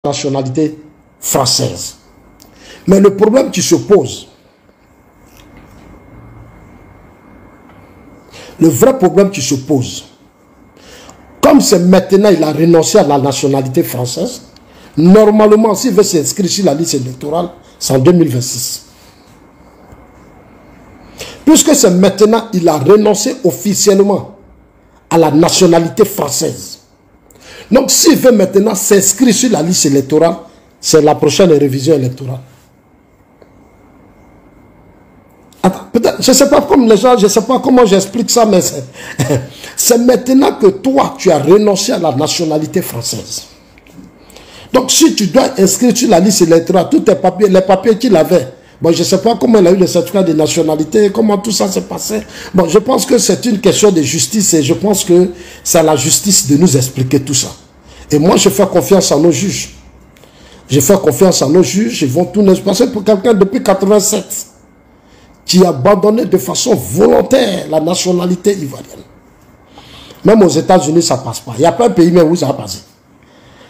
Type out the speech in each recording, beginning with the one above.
nationalité française. Mais le problème qui se pose, le vrai problème qui se pose, comme c'est maintenant il a renoncé à la nationalité française, normalement s'il veut s'inscrire sur la liste électorale, c'est en 2026. Puisque c'est maintenant il a renoncé officiellement à la nationalité française. Donc s'il veut maintenant s'inscrire sur la liste électorale, c'est la prochaine révision électorale. Attends, peut-être, je ne sais pas comme les gens, je ne sais pas comment j'explique ça, mais c'est maintenant que toi, tu as renoncé à la nationalité française. Donc si tu dois inscrire sur la liste électorale, tous tes papiers, les papiers qu'il avait, bon, je ne sais pas comment il a eu le certificat de nationalité, comment tout ça s'est passé. Bon, je pense que c'est une question de justice et je pense que c'est à la justice de nous expliquer tout ça. Et moi, je fais confiance à nos juges. Je fais confiance à nos juges, ils vont tout nous passer pour quelqu'un depuis 87 qui a abandonné de façon volontaire la nationalité ivoirienne. Même aux États-Unis, ça ne passe pas. Il n'y a pas un pays même où ça va passer.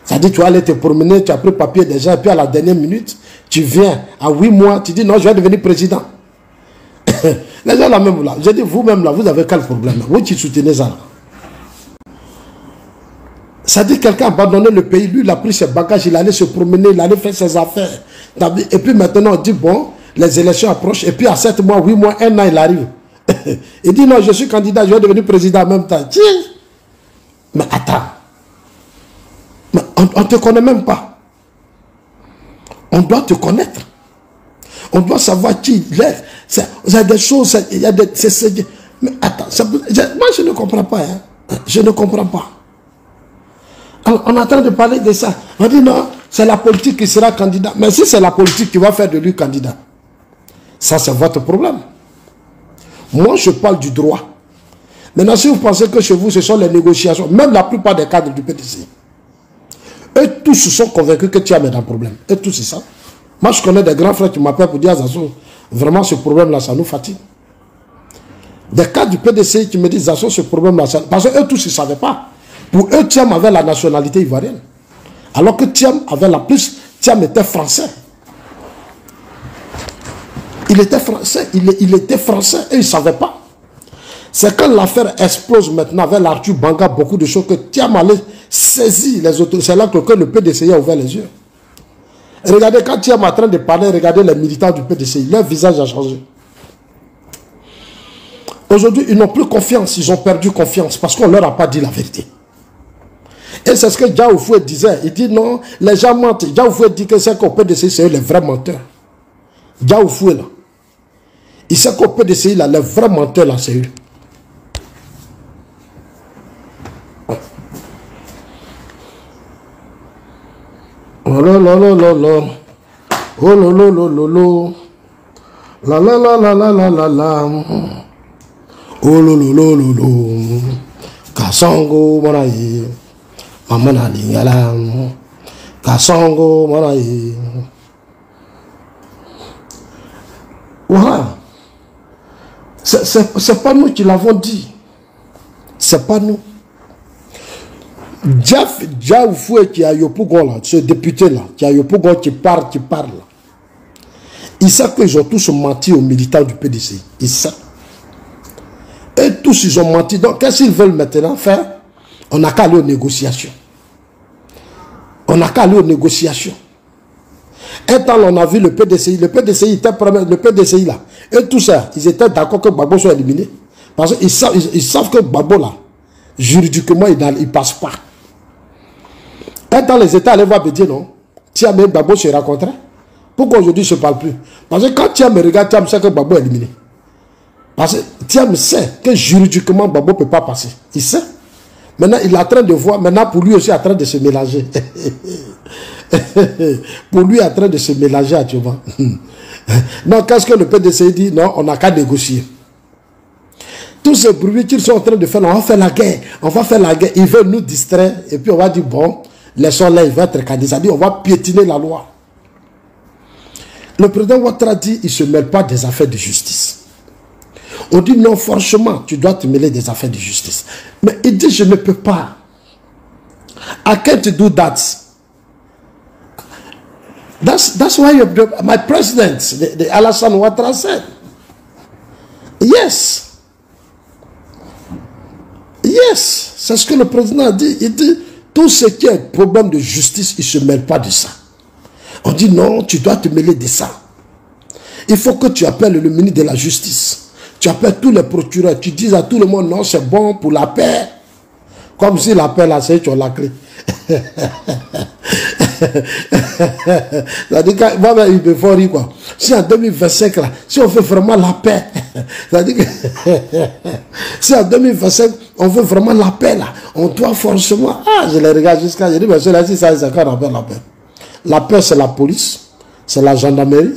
C'est-à-dire, tu vas aller te promener, tu as pris le papier déjà, et puis à la dernière minute, tu viens à 8 mois, tu dis non, je vais devenir président. Les gens là même là, j'ai dit vous-même là, vous avez quel problème? Vous qui soutenez ça là. Ça dit quelqu'un a abandonné le pays, lui il a pris ses bagages, il allait se promener, il allait faire ses affaires. Et puis maintenant on dit bon, les élections approchent, et puis à 7 mois, 8 mois, 1 an il arrive. Il dit non, je suis candidat, je vais devenir président en même temps. Tiens. Mais attends. Mais on ne te connaît même pas. On doit te connaître. On doit savoir qui il est. Il y a des choses, il y a des... Mais attends, moi je ne comprends pas. Hein. Je ne comprends pas. Alors, on est en train de parler de ça. On dit non, c'est la politique qui sera candidat. Mais si c'est la politique qui va faire de lui candidat, ça c'est votre problème. Moi je parle du droit. Maintenant si vous pensez que chez vous ce sont les négociations, même la plupart des cadres du PDC, eux tous se sont convaincus que tu as un problème. Eux tous c'est ça. Moi je connais des grands frères qui m'appellent pour dire Zazo, vraiment ce problème là ça nous fatigue. Des cadres du PDC qui me disent Zazo ce problème là, parce que eux tous ils ne savaient pas. Pour eux, Thiam avait la nationalité ivoirienne. Alors que Thiam avait la plus. Thiam était français. Il était français. Il était français et il ne savait pas. C'est quand l'affaire explose maintenant avec l'Arthur Banga, beaucoup de choses que Thiam allait saisir les autorités. C'est là que le PDCI a ouvert les yeux. Et regardez, quand Thiam est en train de parler, regardez les militants du PDCI. Leur visage a changé. Aujourd'hui, ils n'ont plus confiance. Ils ont perdu confiance parce qu'on ne leur a pas dit la vérité. Et c'est ce que Diao Foué disait. Il dit non, les gens mentent. Diao Foué dit que c'est qu'au PDCI, c'est eux les vrais menteurs. Diao Foué là. Il sait qu'au PDCI, là, les vrais menteurs là, c'est eux. Oh là là là là là. Oh là là là là là. La la la la la la la la. Oh là là là là là. Kassango Maraye. Mamana Lingala, Kassongo, Maraye. Voilà. C'est pas nous qui l'avons dit. C'est pas nous. Diaoufoué qui a Yopougon là, ce député là, qui a Yopougon qui parle. Ils savent qu'ils ont tous menti aux militants du PDC. Ils savent. Et tous ils ont menti. Donc qu'est-ce qu'ils veulent maintenant faire? On n'a qu'à aller aux négociations. On n'a qu'à aller aux négociations. Un temps, on a vu le PDCI. Le PDCI était le PDCI là. Et tout ça, ils étaient d'accord que Gbagbo soit éliminé. Parce qu'ils savent que Gbagbo là, juridiquement, il ne passe pas. Un temps, les États allaient voir et dire non. Thiam et Gbagbo se rencontraient. Pourquoi aujourd'hui je ne parle plus? Parce que quand Thiam me regarde, Thiam sait que Gbagbo est éliminé. Parce que Thiam sait que juridiquement, Gbagbo ne peut pas passer. Il sait. Maintenant, il est en train de voir, maintenant pour lui aussi, il est en train de se mélanger. Pour lui, il est en train de se mélanger actuellement. Donc, qu'est-ce que le PDC dit? Non, on n'a qu'à négocier. Tous ces bruits qu'ils sont en train de faire, on va faire la guerre, on va faire la guerre. Ils veulent nous distraire, et puis on va dire, bon, laissons-les, ils vont être candidats. On va piétiner la loi. Le président Ouattara dit, il ne se mêle pas des affaires de justice. On dit non, franchement, tu dois te mêler des affaires de justice. Mais il dit, je ne peux pas. I can't do that. That's why my president, the Alassane Ouattara said, yes. Yes, c'est ce que le président a dit. Il dit, tout ce qui est problème de justice, il ne se mêle pas de ça. On dit non, tu dois te mêler de ça. Il faut que tu appelles le ministre de la Justice. Tu appelles tous les procureurs. Tu dis à tout le monde, non, c'est bon pour la paix. Comme si la paix, là, c'est tu as la clé. Ça dit qu'il me faut rire, quoi. Si en 2025, là, si on veut vraiment la paix, ça dit que si en 2025, on veut vraiment la paix, là, on doit forcément. Ah, je les regarde jusqu'à. Je dis, mais cela, si ça, c'est quand on appelle la paix. La paix, c'est la police, c'est la gendarmerie,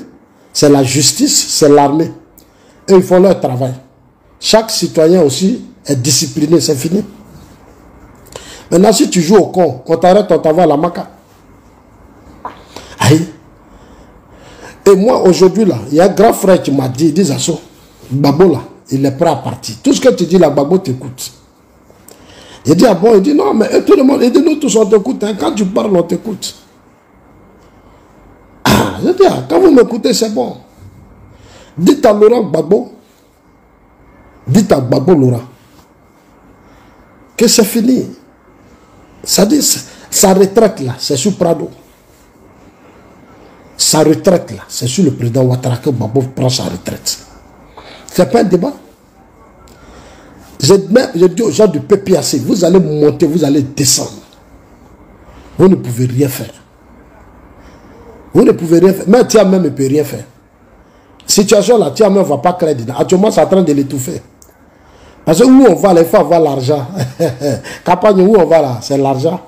c'est la justice, c'est l'armée. Et ils font leur travail. Chaque citoyen aussi est discipliné, c'est fini. Maintenant, si tu joues au con, on t'arrête, on t'envoie à la maca. Aïe. Et moi, aujourd'hui, là, il y a un grand frère qui m'a dit, il dit, Zasso, Babo, là, il est prêt à partir. Tout ce que tu dis, là, Babo t'écoute. Il dit, ah bon, il dit, non, mais tout le monde, il dit, nous tous, on t'écoute. Hein, quand tu parles, on t'écoute. Ah, je dis, ah, quand vous m'écoutez, c'est bon. Dites à Laurent Gbagbo, dites à Gbagbo Laurent, que c'est fini. Ça dit, sa retraite là, c'est sur Prado. Sa retraite là, c'est sur le président Ouattara que Gbagbo prend sa retraite. C'est pas un débat. Je dis aux gens du PPAC, vous allez monter, vous allez descendre. Vous ne pouvez rien faire. Vous ne pouvez rien faire. Même Tiamé ne peut rien faire. Situation là, Tiamé ne va pas créer dedans. Actuellement, c'est en train de l'étouffer. Parce que où on va, il faut avoir l'argent. Campagne, où on va là, c'est l'argent.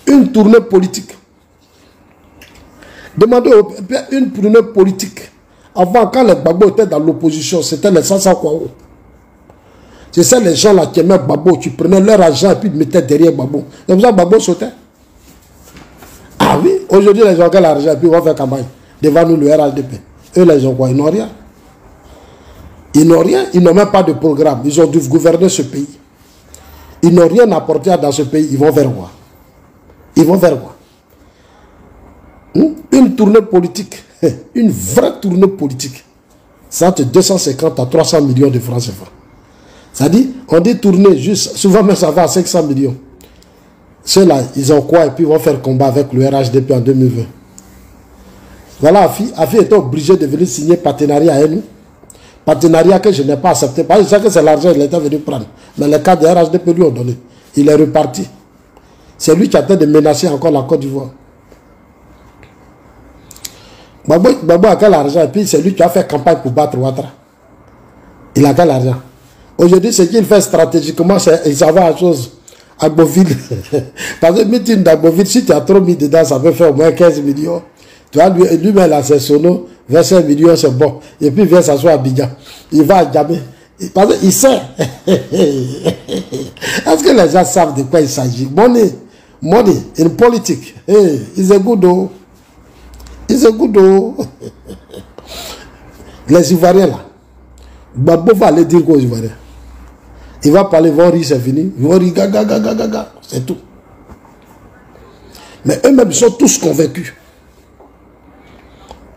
Une tournée politique. Demandez une tournée politique. Avant, quand les Gbagbo étaient dans l'opposition, c'était les Sassa Kwao. C'est ça les gens là qui aimaient Gbagbo, qui prenaient leur argent et puis ils mettaient derrière Gbagbo. C'est pour ça que Gbagbo sautait. Ah oui, aujourd'hui les gens ont l'argent et puis ils vont faire campagne. Devant nous, le RHDP. Eux, les gens quoi, ils n'ont rien. Ils n'ont rien, ils n'ont même pas de programme. Ils ont dû gouverner ce pays. Ils n'ont rien apporté dans ce pays. Ils vont vers quoi? Ils vont vers quoi? Une tournée politique, une vraie tournée politique, ça entre 250 à 300 millions de francs CFA. Ça dit, on dit tourner juste, souvent même ça va à 500 millions. Ceux-là, ils ont quoi? Et puis ils vont faire combat avec le RHDP en 2020. Voilà, Afi était obligé de venir signer partenariat avec nous. Partenariat que je n'ai pas accepté. Parce que je sais que c'est l'argent qu'il était venu prendre. Mais les cas de RHDP lui ont donné. Il est reparti. C'est lui qui a tenté de menacer encore la Côte d'Ivoire. Gbagbo a quel argent? Et puis c'est lui qui a fait campagne pour battre Ouattara. Il a quel argent? Aujourd'hui, ce qu'il fait stratégiquement, c'est il s'en va à chose. À Beauville. Parce que meeting d'Agboville, si tu as trop mis dedans, ça peut faire au moins 15 millions. Tu vois, lui-même, là, c'est sono, 25 millions, c'est bon. Et puis, il vient s'asseoir à Abidjan. Il va à Djamé. Parce qu'il sait. Est-ce que les gens savent de quoi il s'agit? Money in politique. Hey, it's a good oh. It's a good oh. Les Ivoiriens, là. Gbagbo va aller dire aux Ivoiriens. Il va parler, ils vont rire, c'est fini. Ils vont rire, gaga. C'est tout. Mais eux-mêmes, ils sont tous convaincus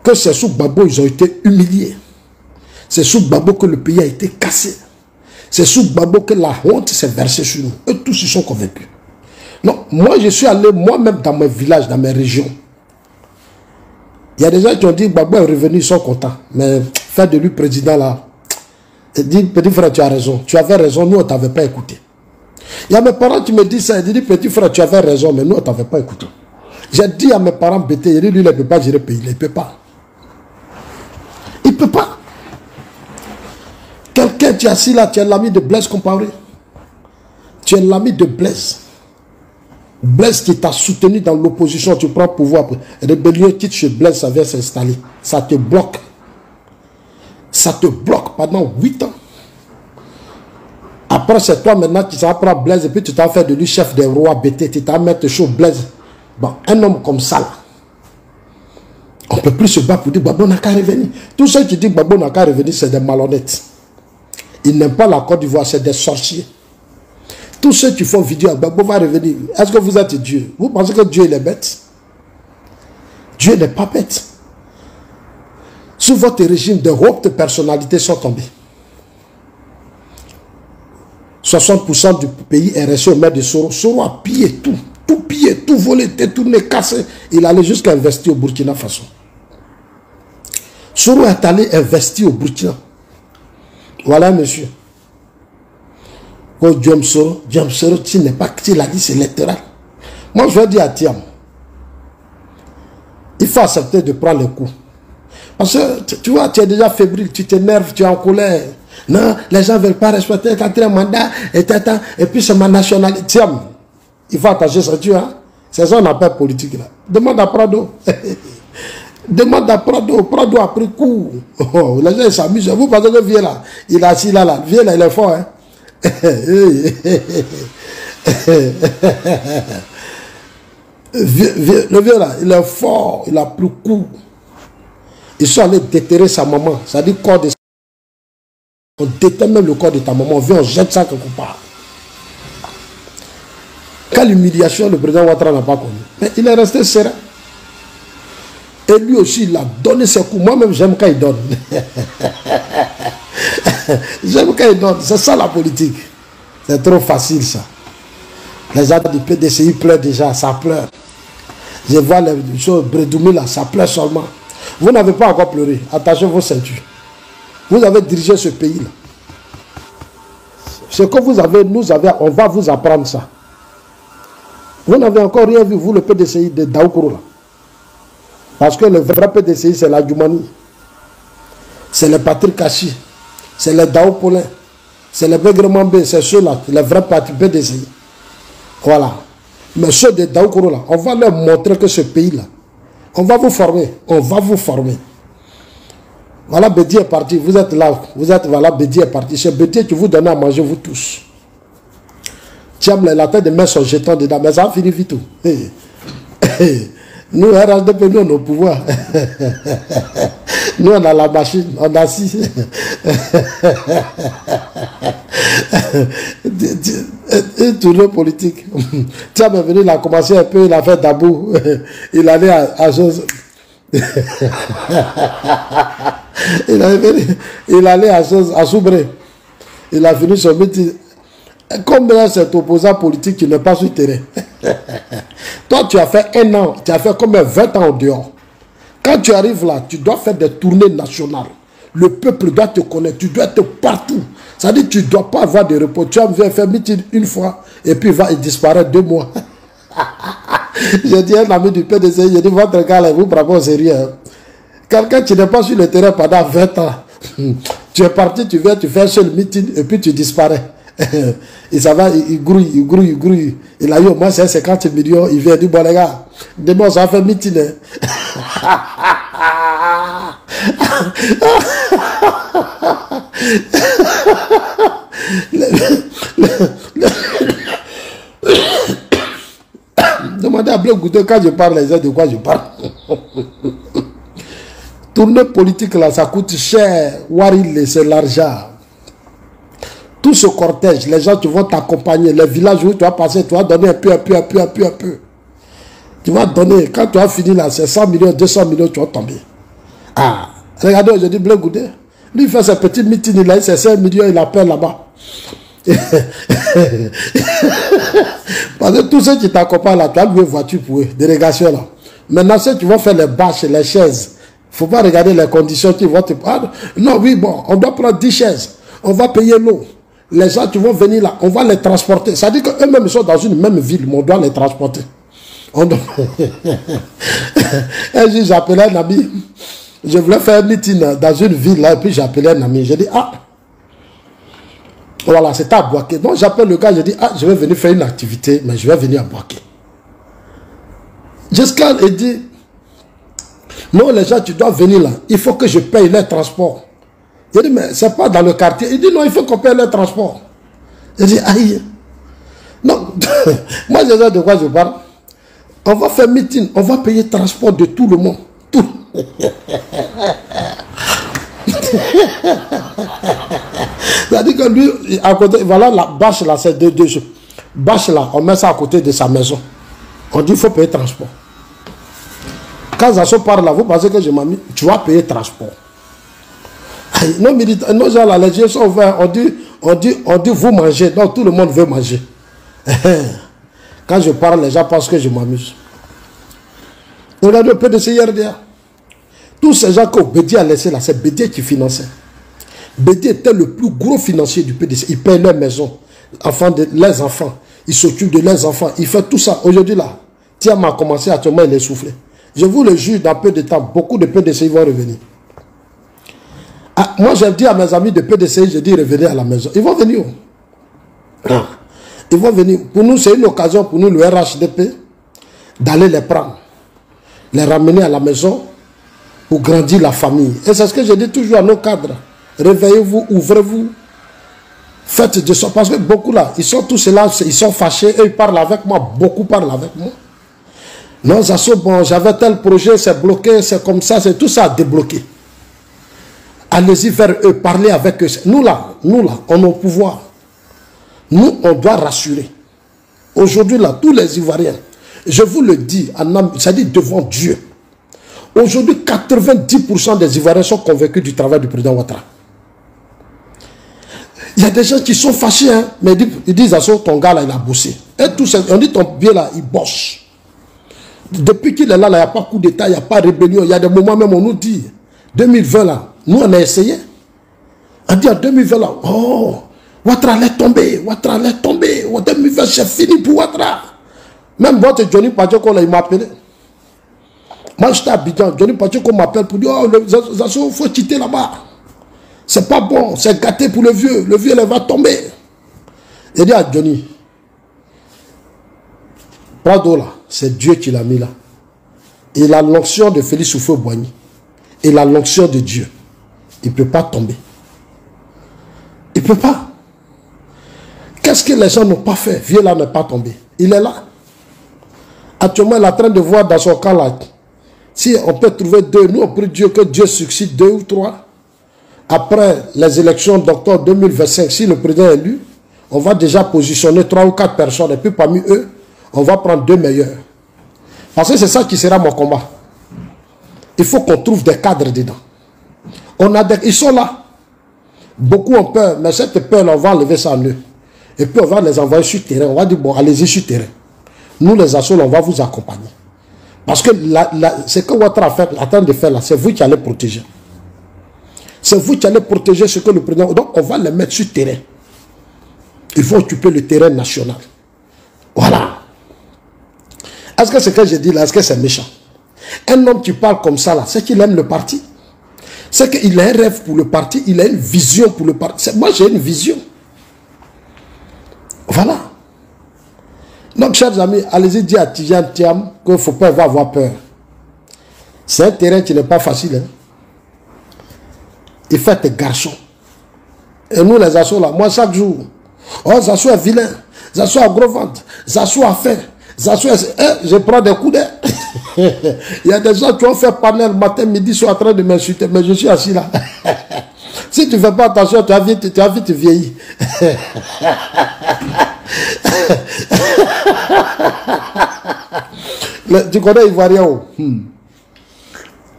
que c'est sous Gbagbo ils ont été humiliés. C'est sous Gbagbo que le pays a été cassé. C'est sous Gbagbo que la honte s'est versée sur nous. Eux tous ils sont convaincus. Non, moi je suis allé moi-même dans mes villages, dans mes régions. Il y a des gens qui ont dit Gbagbo est revenu, ils sont contents. Mais faire de lui président là, il dit petit frère tu as raison. Tu avais raison, nous on ne t'avait pas écouté. Il y a mes parents qui me disent ça, ils disent petit frère tu avais raison, mais nous on ne t'avait pas écouté. J'ai dit à mes parents bêtés, lui il ne peut pas gérer le pays, il ne peut pas. Il ne peut pas. Quelqu'un qui est assis là, tu es l'ami de Blaise Compaoré. Tu es l'ami de Blaise. Blaise qui t'a soutenu dans l'opposition, tu prends pouvoir. Rébellion quitte chez Blaise, ça vient s'installer. Ça te bloque. Ça te bloque pendant 8 ans. Après, c'est toi maintenant qui s'en prend Blaise et puis tu t'as fait de lui chef des rois bêtés. Tu t'as mis chaud Blaise. Bon, un homme comme ça là. On ne peut plus se battre pour dire Gbagbo n'a qu'à revenir. Tous ceux qui disent Gbagbo n'a qu'à revenir, c'est des malhonnêtes. Ils n'aiment pas la Côte d'Ivoire, c'est des sorciers. Tous ceux qui font vidéo, Gbagbo va revenir. Est-ce que vous êtes Dieu? Vous pensez que Dieu il est bête? Dieu n'est pas bête. Sous votre régime, de hautes personnalités sont tombées. 60% du pays est resté au maire de Soro. Soro a pillé tout. Tout pillé, tout volé, détourné, cassé. Il allait jusqu'à investir au Burkina Faso. Soro est allé investir au Burkina. Voilà, monsieur. Oh, James Soro, tu n'es pas... Il a dit c'est électoral. Moi, je vais dire à Thiam, il faut accepter de prendre le coup. Parce que, tu vois, tu es déjà fébrile, tu t'énerves, tu es en colère. Non, les gens ne veulent pas respecter le quatrième mandat, et puis c'est ma nationalité. Thiam, il faut attacher ça, tu vois. C'est ça qu'on appelle politique, là. Demande à Prado. Demande à Prado. Prado a pris coup. Oh, les gens s'amusent. Vous pensez que vieux là, il est assis là, là. Vieux là, il est fort, hein. Le vieux là, il est fort, il a pris coup. Ils sont allés déterrer sa maman. Ça dit corps de... On déterre même le corps de ta maman. On vient, on jette ça quelque part. Quelle humiliation le président Ouattara n'a pas connu. Mais il est resté serein. Et lui aussi, il a donné ses coups. Moi-même, j'aime quand il donne. J'aime quand il donne. C'est ça la politique. C'est trop facile, ça. Les gens du PDCI pleurent déjà. Ça pleure. Je vois les choses Bredoumi là. Ça pleure seulement. Vous n'avez pas encore pleuré. Attachez vos ceintures. Vous avez dirigé ce pays-là. Ce que vous avez, on va vous apprendre ça. Vous n'avez encore rien vu, vous, le PDCI de Daoukoro, là. Parce que le vrai PDCI, c'est la Djoumani. C'est le Patrick Kachi. C'est le Dao Paulin. C'est le Begremambé. C'est ceux-là, les vrais PDCI. Voilà. Mais ceux de Daoukoro, là, on va leur montrer que ce pays-là, on va vous former. On va vous former. Voilà, Bédi est parti. Vous êtes là. Vous êtes, voilà, Bédi est parti. C'est Bédi qui vous donne à manger, vous tous. Tiens, la tête de mettre son jeton dedans. Mais ça finit vite tout. Nous, RHDP, nous, on a le pouvoir. Nous, on a la machine. On a 6. Une tournée politique. Tiens, mais venu, il a commencé un peu, il a fait Dabou. Il allait à chose. Il allait à Soubré. Il a fini son meeting. Combien cet opposant politique qui n'est pas sur le terrain? Toi, tu as fait 1 an, tu as fait combien? 20 ans au dehors. Quand tu arrives là, tu dois faire des tournées nationales. Le peuple doit te connaître, tu dois être partout. Ça dit, tu ne dois pas avoir de repos. Tu vas faire meeting une fois et puis il disparaître 2 mois. J'ai dit à un ami du PDC, j'ai dit, votre gars là, vous prenez au sérieux. Quelqu'un qui n'est pas sur le terrain pendant 20 ans, tu es parti, tu viens, tu fais un seul meeting et puis tu disparais. Et ça va, il grouille. Il a eu au moins 50 millions, il vient, il dit, bon les gars, demain ça va faire meeting. Demandez à Bleu Goudé quand je parle, les gens de quoi je parle. Tournée politique là, ça coûte cher. Waril, c'est l'argent. Tout ce cortège, les gens qui vont t'accompagner, les villages où tu vas passer, tu vas donner un peu. Tu vas donner, quand tu as fini là, c'est 100 millions, 200 millions, tu vas tomber. Ah, regardez aujourd'hui Bleu Goudé. Lui, il fait ses petits meetings, il a eu ses 5 millions, il appelle là-bas. Parce que tous ceux qui t'accompagnent là, tu as loué voiture pour eux, délégation là. Maintenant, ceux qui vont faire les bâches, les chaises, il ne faut pas regarder les conditions qui vont te prendre. Non, oui, bon, on doit prendre 10 chaises. On va payer l'eau. Les gens qui vont venir là, on va les transporter. Ça dit qu'eux-mêmes sont dans une même ville, mais on doit les transporter. Un jour, j'appelais un ami. Je voulais faire un meeting dans une ville là, et puis j'appelais un ami. J'ai dit, ah, voilà, c'était à Boaké. Donc j'appelle le gars, je dis, ah, je vais venir faire une activité, mais je vais venir à Boaké. Jusqu'à il dit, non, les gens, tu dois venir là. Il faut que je paye leur transport. Il dit, mais c'est pas dans le quartier. Il dit, non, il faut qu'on paye leur transport. Je dis, aïe. Non, moi, je sais de quoi je parle. On va faire meeting, on va payer le transport de tout le monde. Tout. C'est-à-dire que lui, à côté, voilà la bâche là, c'est deux choses. Bâche là, on met ça à côté de sa maison. On dit, il faut payer le transport. Quand Zasso parle là, vous pensez que je m'amuse? Tu vas payer transport. Non, nos gens là, les yeux sont ouverts. On dit, vous mangez. Donc tout le monde veut manger. Quand je parle, les gens pensent que je m'amuse. Regardez le PDC IRDA. Tous ces gens que Bédié a laissé là, c'est Bédié qui finançait. Bédié était le plus gros financier du PDC. Il paye leurs maisons, les enfants. Il s'occupe de leurs enfants. Il fait tout ça. Aujourd'hui là, Thiam a commencé actuellement, il est soufflé. Je vous le jure, dans peu de temps, beaucoup de PDC vont revenir. Ah, moi, j'ai dit à mes amis de PDC, je dis revenez à la maison. Ils vont venir. Ah. Ils vont venir. Pour nous, c'est une occasion pour nous, le RHDP, d'aller les prendre, les ramener à la maison pour grandir la famille. Et c'est ce que je dis toujours à nos cadres. Réveillez-vous, ouvrez-vous, faites de ça. Parce que beaucoup là, ils sont tous là, ils sont fâchés, et ils parlent avec moi, beaucoup parlent avec moi. Non, Zasso, bon, j'avais tel projet, c'est bloqué, c'est comme ça, c'est tout ça débloqué. Allez-y vers eux, parlez avec eux. Nous là, on est au pouvoir. Nous, on doit rassurer. Aujourd'hui là, tous les Ivoiriens, je vous le dis, c'est-à-dire devant Dieu. Aujourd'hui, 90% des Ivoiriens sont convaincus du travail du président Ouattara. Il y a des gens qui sont fâchés, hein, mais ils disent à son ton gars là, il a bossé. Et tout ça, on dit ton bien là, il bosse. Depuis qu'il est là, il n'y a pas coup d'état, il n'y a pas rébellion. Il y a des moments même, on nous dit, 2020 là, nous on a essayé. On dit en 2020 là, oh, Ouattara allait tomber, Ouattara allait tomber. En 2020, c'est fini pour Ouattara. Même votre Johnny Padjoko là, il m'a appelé. Moi j'étais à Abidjan, Johnny Padjoko m'appelle pour dire, oh, il faut quitter là-bas. C'est pas bon, c'est gâté pour le vieux il va tomber. Il dit à Johnny, Prado là, c'est Dieu qui l'a mis là. Et la l'onction de Félix Houphouët-Boigny et la l'onction de Dieu, il ne peut pas tomber. Il ne peut pas. Qu'est-ce que les gens n'ont pas fait? Vieux là n'est pas tombé. Il est là. Actuellement, il est en train de voir dans son cas là. Si on peut trouver deux, nous on prie Dieu que Dieu succède 2 ou 3. Après les élections d'octobre 2025, si le président est élu, on va déjà positionner 3 ou 4 personnes. Et puis parmi eux, on va prendre 2 meilleurs. Parce que c'est ça qui sera mon combat. Il faut qu'on trouve des cadres dedans. Ils sont là. Beaucoup ont peur, mais cette peur, on va enlever ça en eux. Et puis on va les envoyer sur le terrain. On va dire, bon, allez-y sur le terrain. Nous, les assos, on va vous accompagner. Parce que ce que Ouattara attend de faire là, c'est vous qui allez protéger. C'est vous qui allez protéger ce que le président... Donc, on va les mettre sur le terrain. Il faut occuper le terrain national. Voilà. Est-ce que ce que je dis là, est-ce que c'est méchant? Un homme qui parle comme ça là, c'est qu'il aime le parti. C'est qu'il a un rêve pour le parti, il a une vision pour le parti. Moi, j'ai une vision. Voilà. Donc, chers amis, allez-y dire à Tidjane Thiam qu'il ne faut pas avoir peur. C'est un terrain qui n'est pas facile. Hein. Il fait des garçons. Et nous, les assos là, moi, chaque jour, oh, Zasso est vilain, Zasso a gros ventre, Zasso a faim, Zasso est... je prends des coups d'air. Il y a des gens qui ont fait panel matin, midi, sont en train de m'insulter, mais je suis assis là. Si tu ne fais pas attention, tu vas vite vieillir. Tu connais Ivoirien?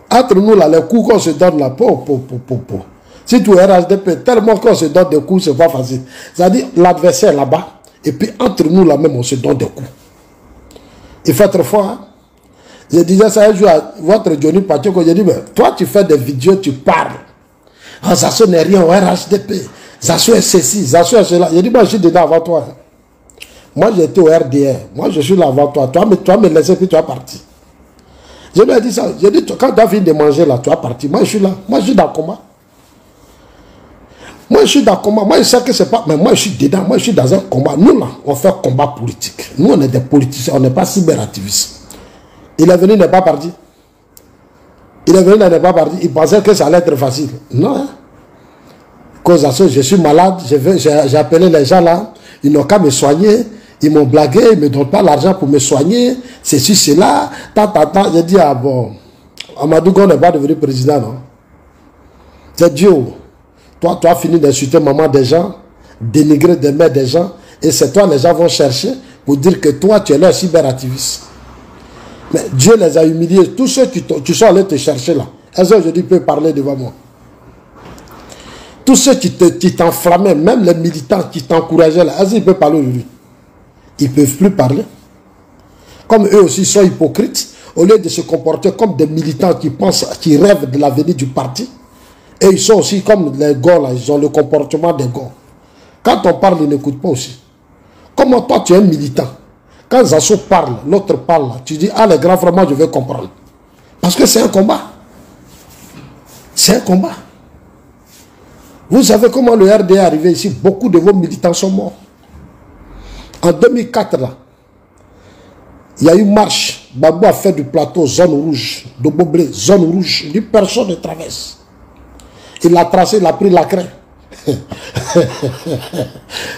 Entre nous là, les coups qu'on se donne là, si tu es RHDP, tellement qu'on se donne des coups, c'est pas facile. C'est-à-dire l'adversaire là-bas, et puis entre nous là même, on se donne des coups. Il fait très fort. Hein? Je disais ça un jour à votre Johnny Padjoko, j'ai dit, mais toi tu fais des vidéos, tu parles. Oh, Zasso n'est rien au RHDP. Zasso est ceci, Zasso est cela. J'ai dit, moi je suis dedans avant toi. Moi j'étais au RDR. Moi je suis là avant toi. Toi me laisser puis tu vas partir. Je lui ai dit ça. J'ai dit, quand tu as fini de manger là, tu vas partir. Moi je suis là. Moi je suis dans le combat. Moi je suis dans le combat. Moi je sais que c'est pas. Mais moi je suis dedans. Moi je suis dans un combat. Nous là, on fait combat politique. Nous on est des politiciens. On n'est pas cyberactivistes. Il est venu, il n'est pas parti. Il est venu, il n'est pas parti. Il pensait que ça allait être facile. Non. Hein? Cause à ça, je suis malade. J'ai appelé les gens là. Ils n'ont qu'à me soigner. Ils m'ont blagué. Ils ne me donnent pas l'argent pour me soigner. Ceci, cela. J'ai dit, ah bon. Amadou Gon n'est pas devenu président, non. C'est Dieu. Toi, tu as fini d'insulter maman des gens, dénigrer des mères des gens. Et c'est toi, les gens vont chercher pour dire que toi, tu es leur cyberactiviste. Mais Dieu les a humiliés. Tous ceux qui sont allés te chercher là, est-ce que aujourd'hui peuvent parler devant moi? Tous ceux qui t'enflammaient, même les militants qui t'encourageaient là, est-ce qu'ils peuvent parler aujourd'hui? Ils ne peuvent plus parler. Comme eux aussi sont hypocrites, au lieu de se comporter comme des militants qui pensent, qui rêvent de l'avenir du parti, et ils sont aussi comme les gars là, ils ont le comportement des gars. Quand on parle, ils n'écoutent pas aussi. Comment toi tu es un militant? Quand Zasso parle, l'autre parle, tu dis, ah les grands frères, moi je vais comprendre. Parce que c'est un combat. C'est un combat. Vous savez comment le RD est arrivé ici? Beaucoup de vos militants sont morts. En 2004, là, il y a eu marche. Babou a fait du plateau zone rouge, de Boblé, zone rouge. Il dit personne ne traverse. Il l'a tracé, il a pris la craie.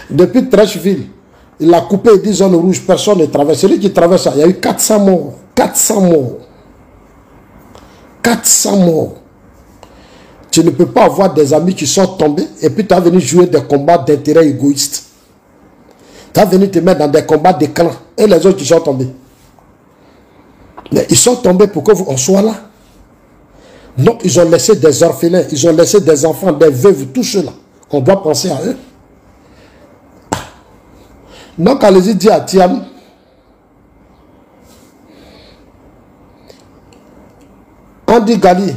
Depuis Trècheville, il a coupé, il dit zone rouge, personne ne traverse. Celui qui traverse ça, il y a eu 400 morts. 400 morts. 400 morts. Tu ne peux pas avoir des amis qui sont tombés et puis tu as venu jouer des combats d'intérêt égoïste. Tu as venu te mettre dans des combats de clans et les autres qui sont tombés. Mais ils sont tombés pour qu'on soit là. Donc ils ont laissé des orphelins, ils ont laissé des enfants, des veuves, tout cela. On doit penser à eux. Donc allez-y dire à Tiam, Andy Gali,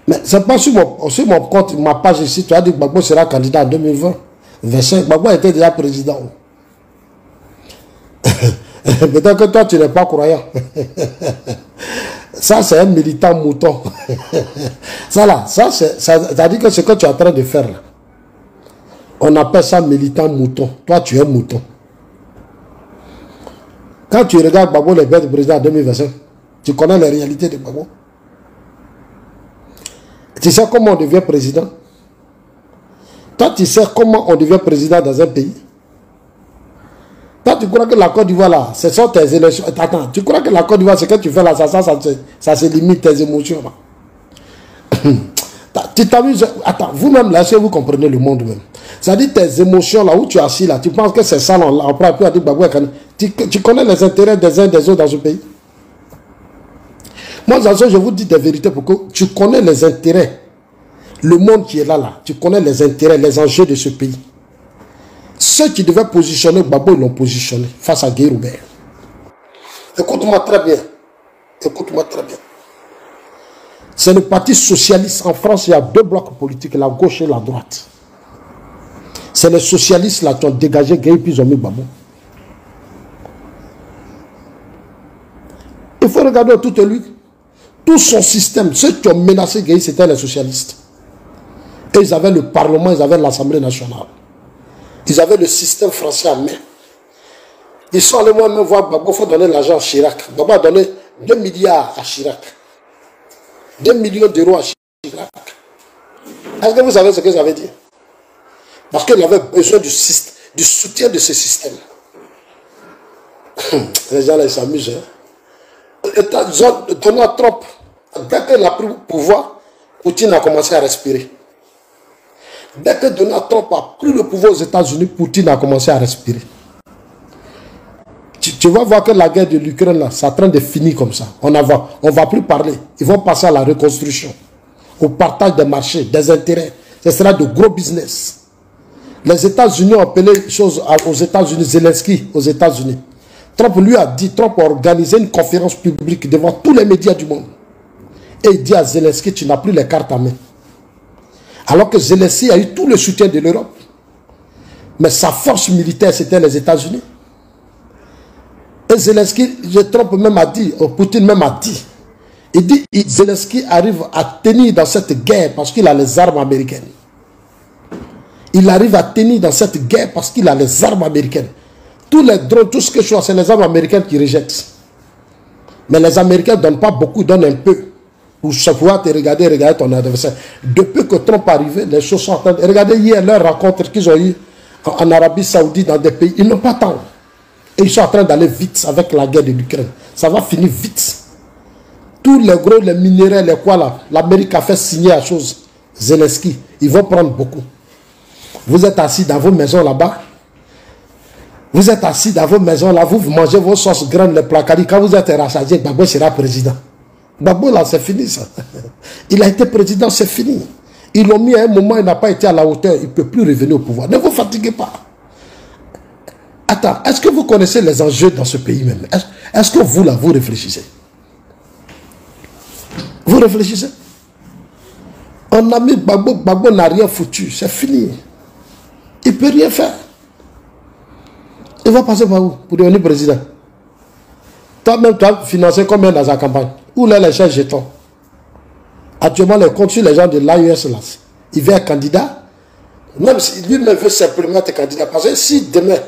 mais c'est pas sur mon compte, ma page ici, tu as dit que Gbagbo sera candidat en 2020. Gbagbo était déjà président. Peut-être que toi tu n'es pas croyant. Ça c'est un militant mouton. Ça là, ça dit que ce que tu es en train de faire là, on appelle ça militant mouton. Toi tu es mouton. Quand tu regardes Gbagbo les bêtes président en 2025, tu connais les réalités de Gbagbo. Tu sais comment on devient président? Toi, tu sais comment on devient président dans un pays? Toi, tu crois que la Côte d'Ivoire, là, ce sont tes élections. Attends, tu crois que la Côte d'Ivoire, ce que tu fais là, ça se limite tes émotions, là. Tu t'amuses. Attends, vous-même, là, est-ce que vous comprenez le monde même? Ça dit tes émotions, là, où tu es assis, là, tu penses que c'est ça, là, on prend un peu à dire, tu connais les intérêts des uns des autres dans ce pays? Moi, je vous dis des vérités pour que tu connais les intérêts. Le monde qui est là, tu connais les intérêts, les enjeux de ce pays. Ceux qui devaient positionner Gbagbo, ils l'ont positionné face à Guy Robert. Écoute-moi très bien. Écoute-moi très bien. C'est le parti socialiste. En France, il y a deux blocs politiques, la gauche et la droite. C'est les socialistes là qui ont dégagé Guy, puis ils ont mis Gbagbo. Il faut regarder autour de lui. Tout son système, ceux qui ont menacé Gueye, c'était les socialistes. Et ils avaient le Parlement, ils avaient l'Assemblée nationale. Ils avaient le système français en main. Ils sont allés moi-même voir Gbagbo, il faut donner l'argent à Chirac. Gbagbo a donné 2 milliards à Chirac. 2 millions d'euros à Chirac. Est-ce que vous savez ce que ça veut dire? Parce qu'il avait besoin du soutien de ce système. Les gens là, ils s'amusent. Donald Trump, dès qu'il a pris le pouvoir, Poutine a commencé à respirer. Dès que Donald Trump a pris le pouvoir aux États-Unis, Poutine a commencé à respirer. Tu vas voir que la guerre de l'Ukraine, là, c'est en train de finir comme ça. On ne va plus parler. Ils vont passer à la reconstruction, au partage des marchés, des intérêts. Ce sera de gros business. Les États-Unis ont appelé les choses aux États-Unis, Zelensky aux États-Unis. Trump lui a dit, Trump a organisé une conférence publique devant tous les médias du monde. Et il dit à Zelensky, tu n'as plus les cartes à main. Alors que Zelensky a eu tout le soutien de l'Europe. Mais sa force militaire, c'était les États-Unis. Et Zelensky, Trump même a dit, Poutine même a dit, il dit, Zelensky arrive à tenir dans cette guerre parce qu'il a les armes américaines. Il arrive à tenir dans cette guerre parce qu'il a les armes américaines. Tous les drones, tout ce que je vois, c'est les armes américaines qui rejettent. Mais les Américains ne donnent pas beaucoup, ils donnent un peu. Pour pouvoir te regarder ton adversaire. Depuis que Trump est arrivé, les choses sont en train de... Regardez hier leur rencontre qu'ils ont eue en Arabie Saoudite, dans des pays. Ils n'ont pas tant. Et ils sont en train d'aller vite avec la guerre de l'Ukraine. Ça va finir vite. Tous les gros, les minéraux, les quoi là, l'Amérique a fait signer la chose. Zelensky, ils vont prendre beaucoup. Vous êtes assis dans vos maisons là-bas. Vous êtes assis dans vos maisons, là, vous mangez vos sauces grandes, les placardis. Quand vous êtes rassasié, Gbagbo sera président. Gbagbo, là, c'est fini, ça. Il a été président, c'est fini. Ils l'ont mis à un moment, il n'a pas été à la hauteur, il ne peut plus revenir au pouvoir. Ne vous fatiguez pas. Attends, est-ce que vous connaissez les enjeux dans ce pays même? Est-ce que vous, là, vous réfléchissez? Vous réfléchissez? On a mis Gbagbo, Gbagbo n'a rien foutu, c'est fini. Il ne peut rien faire. Il va passer par où pour devenir président? Toi-même, tu as financé combien dans sa campagne? Où là les chers jetons? Actuellement, les comptes sur les gens de l'AES, là, il veut être candidat. Même si lui-même veut simplement être candidat. Parce que si demain,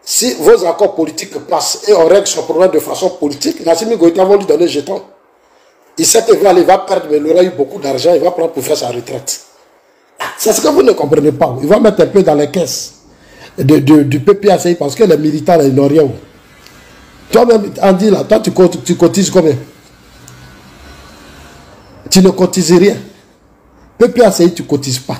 si vos accords politiques passent et on règle son problème de façon politique, Assimi Goïta va lui donner jetons. Il sait qu'il va aller, il va perdre, mais il aura eu beaucoup d'argent, il va prendre pour faire sa retraite. C'est ce que vous ne comprenez pas. Il va mettre un peu dans les caisses du PPACI parce que les militaires, ils n'ont rien. Toi-même, Andy, là, toi, tu cotises combien? Tu ne cotises rien. PPACI, tu ne cotises pas.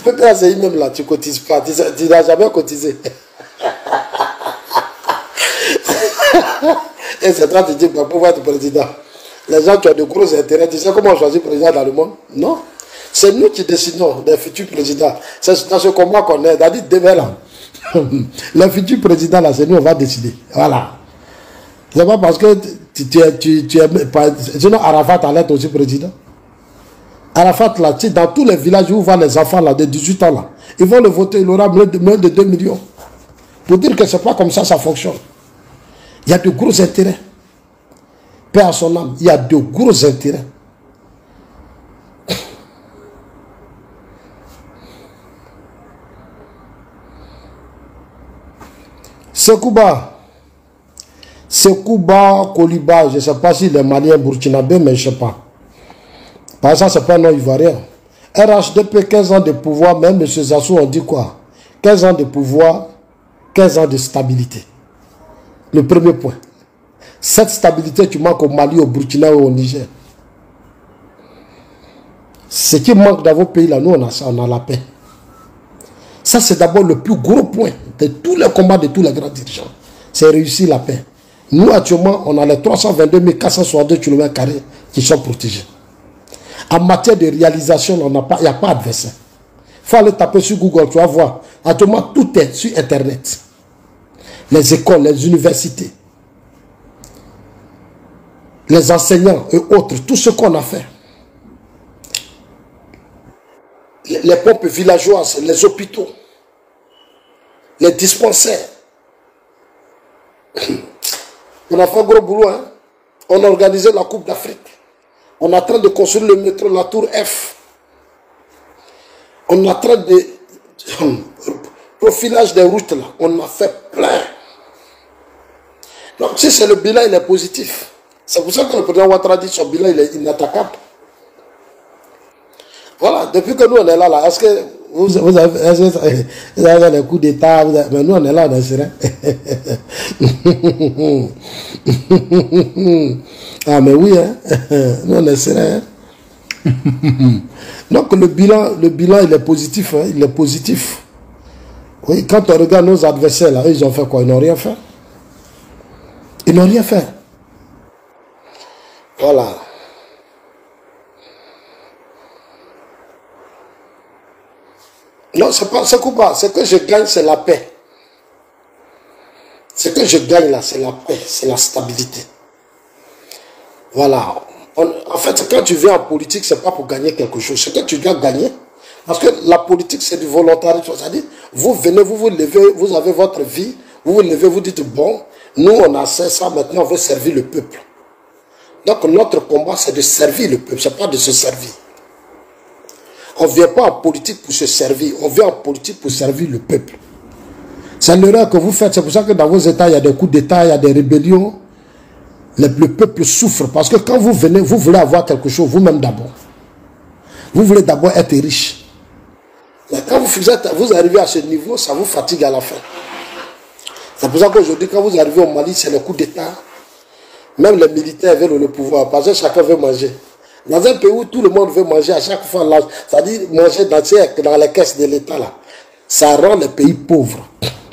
PPACI, même là, tu ne cotises pas. Tu n'as jamais cotisé. Et c'est toi qui dis pour pouvoir être président. Les gens qui ont de gros intérêts, tu sais comment on choisit président dans le monde? Non. C'est nous qui décidons des futurs présidents. C'est dans ce combat qu'on est. C'est-à-dire demain là. Le futur président là, c'est nous, on va décider. Voilà. C'est pas parce que tu es pas. Sinon, Arafat allait être aussi président. Arafat là, tu sais, dans tous les villages où on voit les enfants là, de 18 ans là, ils vont le voter, il aura moins de 2 millions. Pour dire que c'est pas comme ça fonctionne. Il y a de gros intérêts. Paix à son âme, il y a de gros intérêts. Sekouba, Koliba, je ne sais pas si les Maliens burkinabés, mais je ne sais pas. Par exemple, ce n'est pas un nom ivoirien. RHDP, 15 ans de pouvoir, même M. Zassou, on dit quoi? 15 ans de pouvoir, 15 ans de stabilité. Le premier point. Cette stabilité, tu manques au Mali, au Burkina et au Niger. Ce qui manque dans vos pays, là, nous, on a la paix. Ça, c'est d'abord le plus gros point de tous les combats de tous les grands dirigeants. C'est réussir la paix. Nous, actuellement, on a les 322 462 km qui sont protégés. En matière de réalisation, il n'y a pas d'adversaire. Il faut aller taper sur Google, tu vas voir. Actuellement, tout est sur Internet. Les écoles, les universités, les enseignants et autres, tout ce qu'on a fait. Les pompes villageoises, les hôpitaux, les dispensaires. On a fait un gros boulot, hein? On a organisé la Coupe d'Afrique. On est en train de construire le métro, la tour F. On est en train de... profilage des routes, là. On a fait plein. Donc, si c'est le bilan, il est positif. C'est pour ça que le président Ouattara dit son bilan, il est inattaquable. Voilà, depuis que nous, on est là, est-ce que vous avez les coups d'État? Mais nous, on est là, on est serein. Ah, mais oui, hein? Nous, on est serein. Donc, le bilan, il est positif. Hein? Il est positif. Oui, quand on regarde nos adversaires, là, ils ont fait quoi? Ils n'ont rien fait. Ils n'ont rien fait. Voilà. Non, c'est pas ce combat. Ce que je gagne, c'est la paix. Ce que je gagne là, c'est la paix, c'est la stabilité. Voilà. En fait, quand tu viens en politique, c'est pas pour gagner quelque chose. C'est que tu dois gagner. Parce que la politique, c'est du volontarisme. C'est-à-dire, vous venez, vous vous levez, vous avez votre vie, vous vous levez, vous dites, bon, nous, on a ça, maintenant, on veut servir le peuple. Donc, notre combat, c'est de servir le peuple, c'est pas de se servir. On ne vient pas en politique pour se servir, on vient en politique pour servir le peuple. C'est l'erreur que vous faites, c'est pour ça que dans vos États, il y a des coups d'État, il y a des rébellions. Le peuple souffre, parce que quand vous venez, vous voulez avoir quelque chose, vous-même d'abord. Vous voulez d'abord être riche. Mais quand vous arrivez à ce niveau, ça vous fatigue à la fin. C'est pour ça qu'aujourd'hui, quand vous arrivez au Mali, c'est le coup d'État. Même les militaires veulent le pouvoir, parce que chacun veut manger. Dans un pays où tout le monde veut manger à chaque fois, c'est-à-dire manger dans les caisses de l'État, là, ça rend les pays pauvres.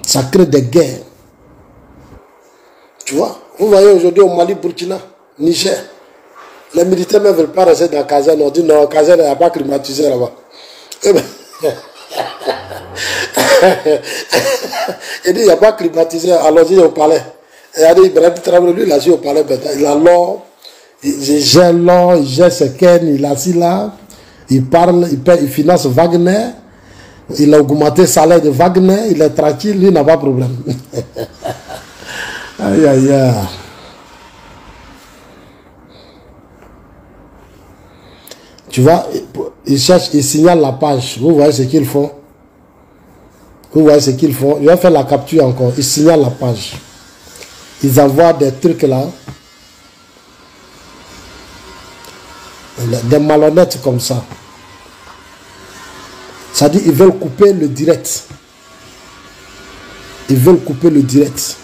Ça crée des guerres. Tu vois? Vous voyez aujourd'hui au Mali, Burkina, Niger, les militaires ne veulent pas rester dans la caserne. On dit non, la caserne n'est pas climatisée là-bas. Il dit il n'y a pas climatisé, allons-y au palais. Et il a dit Ibrahim Traoré, lui, il a dit au palais, il a l'or, il gère l'or, il gère ses ken, il a assis là, il parle, il finance Wagner, il a augmenté le salaire de Wagner, il est tranquille, lui n'a pas de problème. Aïe aïe aïe. Tu vois, ils cherchent, ils signalent la page. Vous voyez ce qu'ils font? Vous voyez ce qu'ils font? Ils vont faire la capture encore. Ils signalent la page. Ils envoient des trucs là. Des malhonnêtes comme ça. Ça dit, ils veulent couper le direct. Ils veulent couper le direct.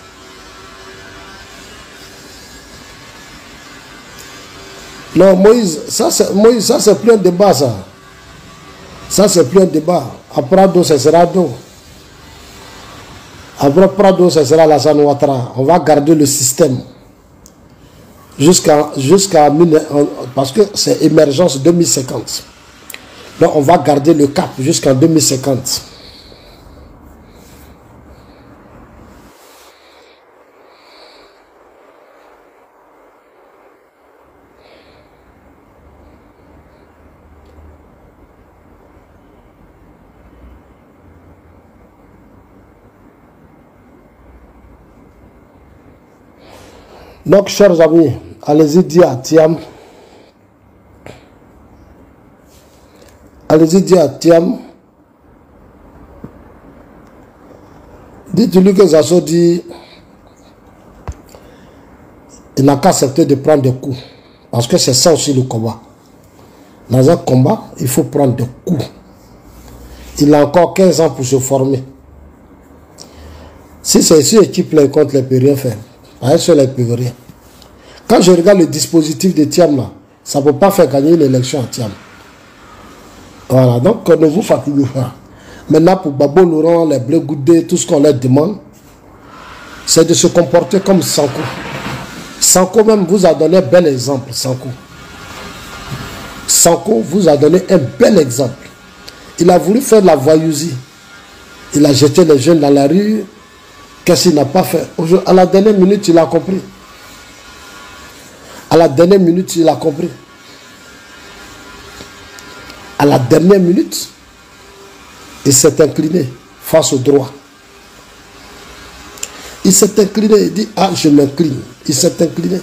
Non, Moïse, ça c'est plus un débat, ça. Ça, c'est plus un débat. Après Prado, ce sera d'eau. Après Prado, ce sera Alassane Ouattara. On va garder le système. Jusqu'à parce que c'est émergence 2050. Donc, on va garder le cap jusqu'en 2050. Donc, chers amis, allez-y dire à Thiam. Allez-y dire à Thiam. Dites-lui que Zazo dit il n'a qu'à accepter de prendre des coups. Parce que c'est ça aussi le combat. Dans un combat, il faut prendre des coups. Il a encore 15 ans pour se former. Si c'est une équipe là contre les peut rien faire. À elle seule, elle ne peut rien. Quand je regarde le dispositif de Thiam là, ça ne peut pas faire gagner l'élection à Thiam. Voilà, donc ne vous fatiguez pas. Maintenant, pour Babo Laurent, les Bleus Goudé, tout ce qu'on leur demande, c'est de se comporter comme Sanko. Sanko même vous a donné un bel exemple, Sanko. Sanko vous a donné un bel exemple. Il a voulu faire de la voyousie. Il a jeté les jeunes dans la rue. Qu'est-ce qu'il n'a pas fait? À la dernière minute, il a compris. À la dernière minute, il a compris. À la dernière minute, il s'est incliné face au droit. Il s'est incliné, il dit, ah, je m'incline. Il s'est incliné.